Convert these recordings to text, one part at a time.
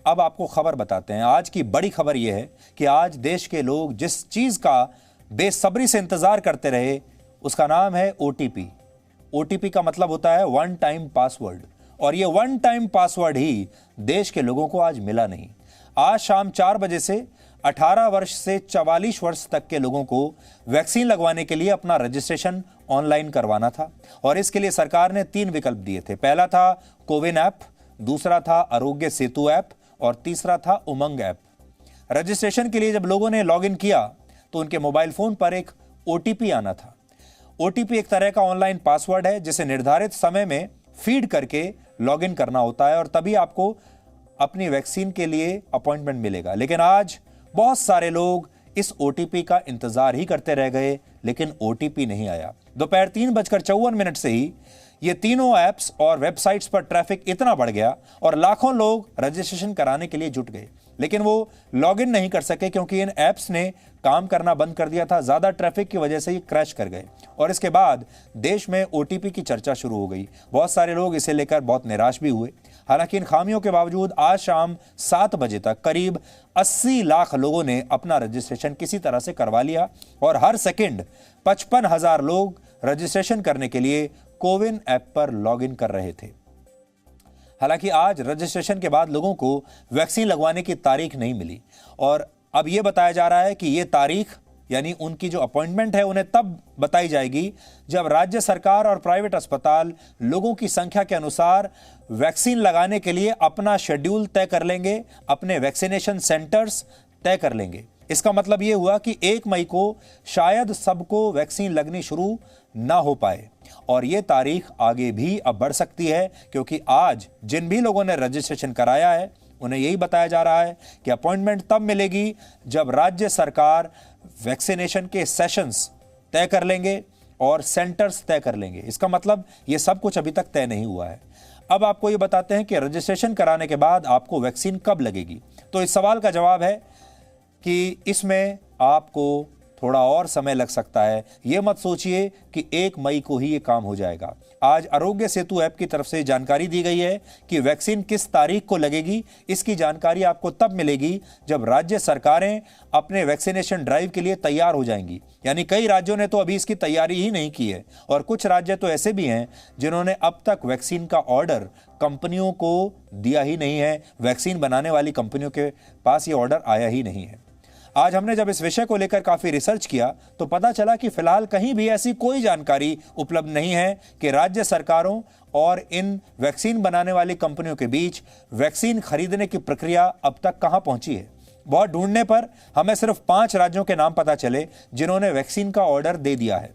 अब आपको खबर बताते हैं। आज की बड़ी खबर यह है कि आज देश के लोग जिस चीज का बेसब्री से इंतजार करते रहे उसका नाम है ओटीपी। ओटीपी का मतलब होता है वन टाइम पासवर्ड, और यह वन टाइम पासवर्ड ही देश के लोगों को आज मिला नहीं। आज शाम 4 बजे से 18 वर्ष से 44 वर्ष तक के लोगों को वैक्सीन लगवाने के लिए अपना रजिस्ट्रेशन ऑनलाइन करवाना था, और इसके लिए सरकार ने 3 विकल्प दिए थे। पहला था कोविन ऐप, दूसरा था आरोग्य सेतु ऐप और तीसरा था उमंग ऐप। रजिस्ट्रेशन के लिए जब लोगों ने लॉगिन किया तो उनके मोबाइल फोन पर एक ओटीपी आना था। ओटीपी एक तरह का ऑनलाइन पासवर्ड है जिसे निर्धारित समय में फीड करके लॉगिन करना होता है और तभी आपको अपनी वैक्सीन के लिए अपॉइंटमेंट मिलेगा। लेकिन आज बहुत सारे लोग इस ओटीपी का इंतजार ही करते रह गए, लेकिन ओटीपी नहीं आया। दोपहर 3:54 से ही ये तीनों ऐप्स और वेबसाइट्स पर ट्रैफिक इतना बढ़ गया और लाखों लोग रजिस्ट्रेशन कराने के लिए जुट गए, लेकिन वो लॉगिन नहीं कर सके क्योंकि इन ऐप्स ने काम करना बंद कर दिया था। ज्यादा ट्रैफिक की वजह से ही क्रैश कर गए और इसके बाद देश में ओटीपी की चर्चा शुरू हो गई। बहुत सारे लोग इसे लेकर बहुत निराश भी हुए। हालांकि इन खामियों के बावजूद आज शाम 7 बजे तक करीब 80 लाख लोगों ने अपना रजिस्ट्रेशन किसी तरह से करवा लिया और हर सेकंड 55,000 लोग रजिस्ट्रेशन करने के लिए कोविन ऐप पर लॉगिन कर रहे थे। हालांकि आज रजिस्ट्रेशन के बाद लोगों को वैक्सीन लगवाने की तारीख नहीं मिली और अब यह बताया जा रहा है कि यह तारीख यानी उनकी जो अपॉइंटमेंट है उन्हें तब बताई जाएगी जब राज्य सरकार और प्राइवेट अस्पताल लोगों की संख्या के अनुसार वैक्सीन लगाने के लिए अपना शेड्यूल तय कर लेंगे, अपने वैक्सीनेशन सेंटर्स तय कर लेंगे। इसका मतलब यह हुआ कि 1 मई को शायद सबको वैक्सीन लगनी शुरू ना हो पाए और यह तारीख आगे भी अब बढ़ सकती है, क्योंकि आज जिन भी लोगों ने रजिस्ट्रेशन कराया है उन्हें यही बताया जा रहा है कि अपॉइंटमेंट तब मिलेगी जब राज्य सरकार वैक्सीनेशन के सेशंस तय कर लेंगे और सेंटर्स तय कर लेंगे। इसका मतलब यह सब कुछ अभी तक तय नहीं हुआ है। अब आपको यह बताते हैं कि रजिस्ट्रेशन कराने के बाद आपको वैक्सीन कब लगेगी। तो इस सवाल का जवाब है कि इसमें आपको थोड़ा और समय लग सकता है। यह मत सोचिए कि 1 मई को ही यह काम हो जाएगा। आज आरोग्य सेतु ऐप की तरफ से जानकारी दी गई है कि वैक्सीन किस तारीख को लगेगी। इसकी जानकारी आपको तब मिलेगी जब राज्य सरकारें अपने वैक्सीनेशन ड्राइव के लिए तैयार हो जाएंगी। यानी कई राज्यों ने तो अभी इसकी तैयारी ही नहीं की है और कुछ राज्य तो ऐसे भी हैं जिन्होंने अब तक वैक्सीन का ऑर्डर कंपनियों को दिया ही नहीं है। वैक्सीन बनाने वाली कंपनियों के पास ये ऑर्डर आया ही नहीं है। आज हमने जब इस विषय को लेकर काफी रिसर्च किया तो पता चला कि फिलहाल कहीं भी ऐसी कोई जानकारी उपलब्ध नहीं है कि राज्य सरकारों और इन वैक्सीन बनाने वाली कंपनियों के बीच वैक्सीन खरीदने की प्रक्रिया अब तक कहां पहुंची है। बहुत ढूंढने पर हमें सिर्फ 5 राज्यों के नाम पता चले जिन्होंने वैक्सीन का ऑर्डर दे दिया है।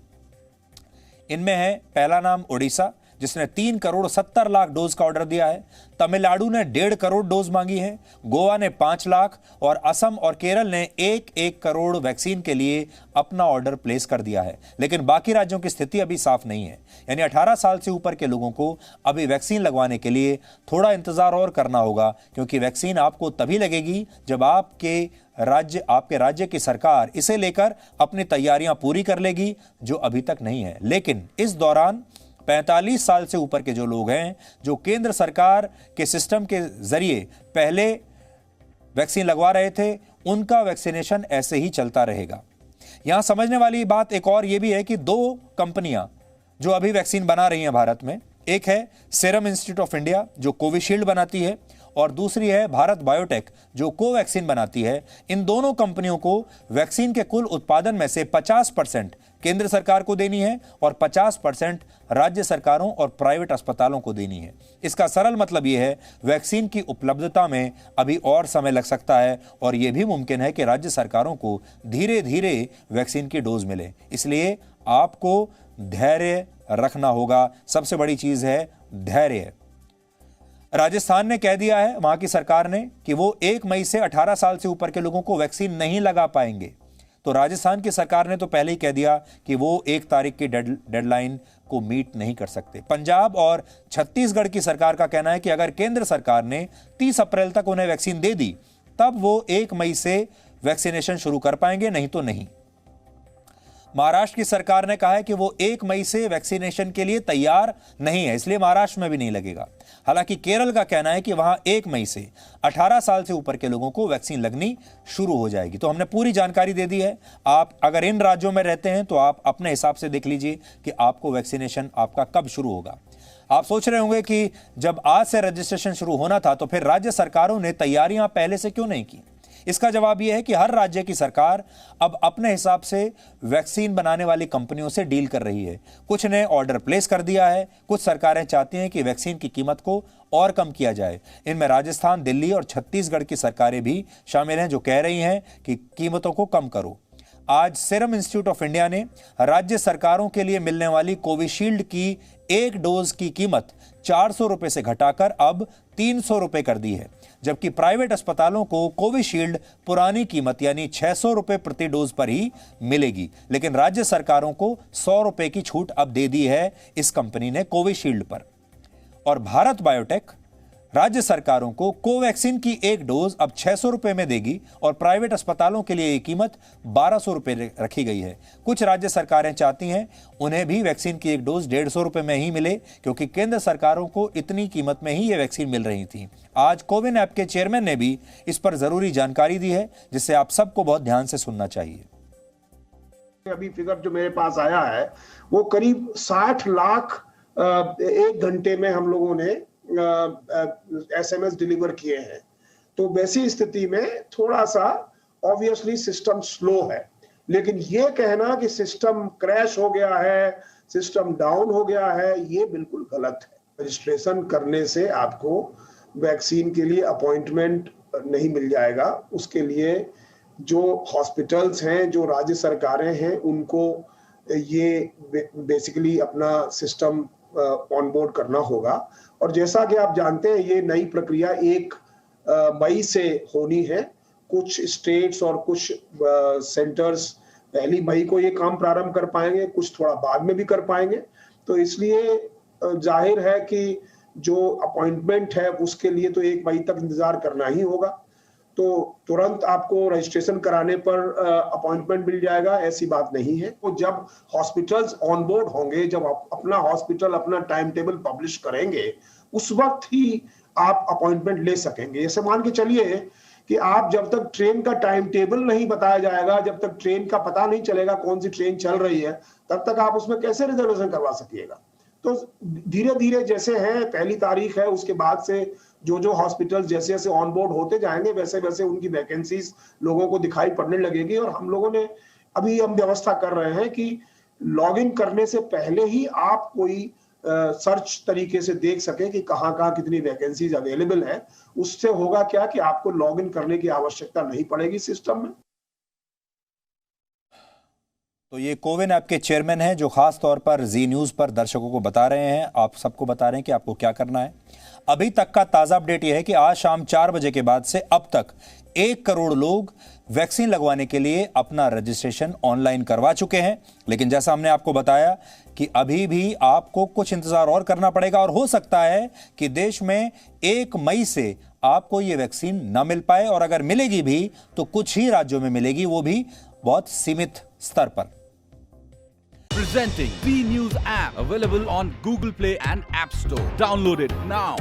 इनमें है पहला नाम ओडिशा, जिसने 3,70,00,000 डोज का ऑर्डर दिया है। तमिलनाडु ने 1.5 करोड़ डोज मांगी है। गोवा ने 5 लाख और असम और केरल ने 1-1 करोड़ वैक्सीन के लिए अपना ऑर्डर प्लेस कर दिया है। लेकिन बाकी राज्यों की स्थिति अभी साफ नहीं है। यानी 18 साल से ऊपर के लोगों को अभी वैक्सीन लगवाने के लिए थोड़ा इंतजार और करना होगा, क्योंकि वैक्सीन आपको तभी लगेगी जब आपके राज्य की सरकार इसे लेकर अपनी तैयारियां पूरी कर लेगी, जो अभी तक नहीं है। लेकिन इस दौरान 45 साल से ऊपर के जो लोग हैं, जो केंद्र सरकार के सिस्टम के जरिए पहले वैक्सीन लगवा रहे थे, उनका वैक्सीनेशन ऐसे ही चलता रहेगा। यहां समझने वाली बात एक और यह भी है कि 2 कंपनियां जो अभी वैक्सीन बना रही हैं भारत में, एक है सीरम इंस्टीट्यूट ऑफ इंडिया जो कोविशील्ड बनाती है और दूसरी है भारत बायोटेक जो कोवैक्सीन बनाती है। इन दोनों कंपनियों को वैक्सीन के कुल उत्पादन में से 50% केंद्र सरकार को देनी है और 50% राज्य सरकारों और प्राइवेट अस्पतालों को देनी है। इसका सरल मतलब यह है वैक्सीन की उपलब्धता में अभी और समय लग सकता है और यह भी मुमकिन है कि राज्य सरकारों को धीरे धीरे वैक्सीन की डोज मिले। इसलिए आपको धैर्य रखना होगा। सबसे बड़ी चीज है धैर्य। राजस्थान ने कह दिया है, वहां की सरकार ने, कि वो 1 मई से 18 साल से ऊपर के लोगों को वैक्सीन नहीं लगा पाएंगे। तो राजस्थान की सरकार ने तो पहले ही कह दिया कि वो 1 तारीख की डेडलाइन को मीट नहीं कर सकते। पंजाब और छत्तीसगढ़ की सरकार का कहना है कि अगर केंद्र सरकार ने 30 अप्रैल तक उन्हें वैक्सीन दे दी तब वो 1 मई से वैक्सीनेशन शुरू कर पाएंगे, नहीं तो नहीं। महाराष्ट्र की सरकार ने कहा है कि वो 1 मई से वैक्सीनेशन के लिए तैयार नहीं है, इसलिए महाराष्ट्र में भी नहीं लगेगा। हालांकि केरल का कहना है कि वहां 1 मई से 18 साल से ऊपर के लोगों को वैक्सीन लगनी शुरू हो जाएगी। तो हमने पूरी जानकारी दे दी है। आप अगर इन राज्यों में रहते हैं तो आप अपने हिसाब से देख लीजिए कि आपको वैक्सीनेशन आपका कब शुरू होगा। आप सोच रहे होंगे कि जब आज से रजिस्ट्रेशन शुरू होना था तो फिर राज्य सरकारों ने तैयारियां पहले से क्यों नहीं की। इसका जवाब यह है कि हर राज्य की सरकार अब अपने हिसाब से वैक्सीन बनाने वाली कंपनियों से डील कर रही है। कुछ ने ऑर्डर प्लेस कर दिया है, कुछ सरकारें चाहती हैं कि वैक्सीन की कीमत को और कम किया जाए। इनमें राजस्थान, दिल्ली और छत्तीसगढ़ की सरकारें भी शामिल हैं जो कह रही हैं कि कीमतों को कम करो। आज सीरम इंस्टीट्यूट ऑफ इंडिया ने राज्य सरकारों के लिए मिलने वाली कोविशील्ड की 1 डोज की कीमत 400 रुपए से घटाकर अब 300 रुपए कर दी है, जबकि प्राइवेट अस्पतालों को कोविशील्ड पुरानी कीमत यानी 600 रुपए प्रति डोज पर ही मिलेगी। लेकिन राज्य सरकारों को 100 रुपए की छूट अब दे दी है इस कंपनी ने कोविशील्ड पर। और भारत बायोटेक राज्य सरकारों को कोवैक्सीन की 1 डोज अब 600 रुपए में देगी और प्राइवेट अस्पतालों के लिए ये कीमत 1200 रुपए रखी गई है। कुछ राज्य सरकारें चाहती हैं उन्हें भी वैक्सीन की 1 डोज 150 रुपए में ही मिले, क्योंकि केंद्र सरकारों को इतनी कीमत में ही ये वैक्सीन मिल रही थी। आज कोविन ऐप के चेयरमैन ने भी इस पर जरूरी जानकारी दी है, जिसे आप सबको बहुत ध्यान से सुनना चाहिए। अभी फिगर जो मेरे पास आया है वो करीब 60 लाख 1 घंटे में हम लोगों ने SMS डिलीवर किए हैं। तो वैसी स्थिति में थोड़ा सा ऑब्वियसली सिस्टम स्लो है, लेकिन ये कहना कि सिस्टम क्रैश हो गया है, सिस्टम डाउन हो गया है, ये बिल्कुल गलत है। रजिस्ट्रेशन करने से आपको वैक्सीन के लिए अपॉइंटमेंट नहीं मिल जाएगा। उसके लिए जो हॉस्पिटल्स हैं, जो राज्य सरकारें हैं, उनको ये बेसिकली अपना सिस्टम ऑनबोर्ड करना होगा। और जैसा कि आप जानते हैं ये नई प्रक्रिया 1 मई से होनी है। कुछ स्टेट्स और कुछ सेंटर्स 1 मई को ये काम प्रारंभ कर पाएंगे, कुछ थोड़ा बाद में भी कर पाएंगे। तो इसलिए जाहिर है कि जो अपॉइंटमेंट है उसके लिए तो 1 मई तक इंतजार करना ही होगा। तो तुरंत आपको रजिस्ट्रेशन कराने पर अपॉइंटमेंट मिल जाएगा, ऐसी बात नहीं है। तो जब हॉस्पिटल्स ऑन बोर्ड होंगे, जब अपना हॉस्पिटल अपना टाइम टेबल पब्लिश करेंगे, उस वक्त ही आप अपॉइंटमेंट ले सकेंगे। जैसे मान के चलिए कि आप जब तक ट्रेन का टाइम टेबल नहीं बताया जाएगा, जब तक ट्रेन का पता नहीं चलेगा कौन सी ट्रेन चल रही है, तब तक आप उसमें कैसे रिजर्वेशन करवा सकिएगा। तो धीरे धीरे जैसे है 1 तारीख है, उसके बाद से जो हॉस्पिटल जैसे जैसे ऑन बोर्ड होते जाएंगे वैसे वैसे उनकी वैकेंसीज लोगों को दिखाई पड़ने लगेगी। और हम लोगों ने अभी हम व्यवस्था कर रहे हैं कि लॉग इन करने से पहले ही आप कोई सर्च तरीके से देख सके कि कहाँ कितनी वैकेंसीज अवेलेबल है। उससे होगा क्या कि आपको लॉग इन करने की आवश्यकता नहीं पड़ेगी सिस्टम में। तो ये कोविन ऐप के चेयरमैन हैं जो खास तौर पर जी न्यूज़ पर दर्शकों को बता रहे हैं, आप सबको बता रहे हैं कि आपको क्या करना है। अभी तक का ताज़ा अपडेट यह है कि आज शाम 4 बजे के बाद से अब तक 1 करोड़ लोग वैक्सीन लगवाने के लिए अपना रजिस्ट्रेशन ऑनलाइन करवा चुके हैं। लेकिन जैसा हमने आपको बताया कि अभी भी आपको कुछ इंतजार और करना पड़ेगा और हो सकता है कि देश में 1 मई से आपको ये वैक्सीन ना मिल पाए, और अगर मिलेगी भी तो कुछ ही राज्यों में मिलेगी, वो भी बहुत सीमित स्तर पर। Presenting B News app available on Google Play and App Store. Download it now.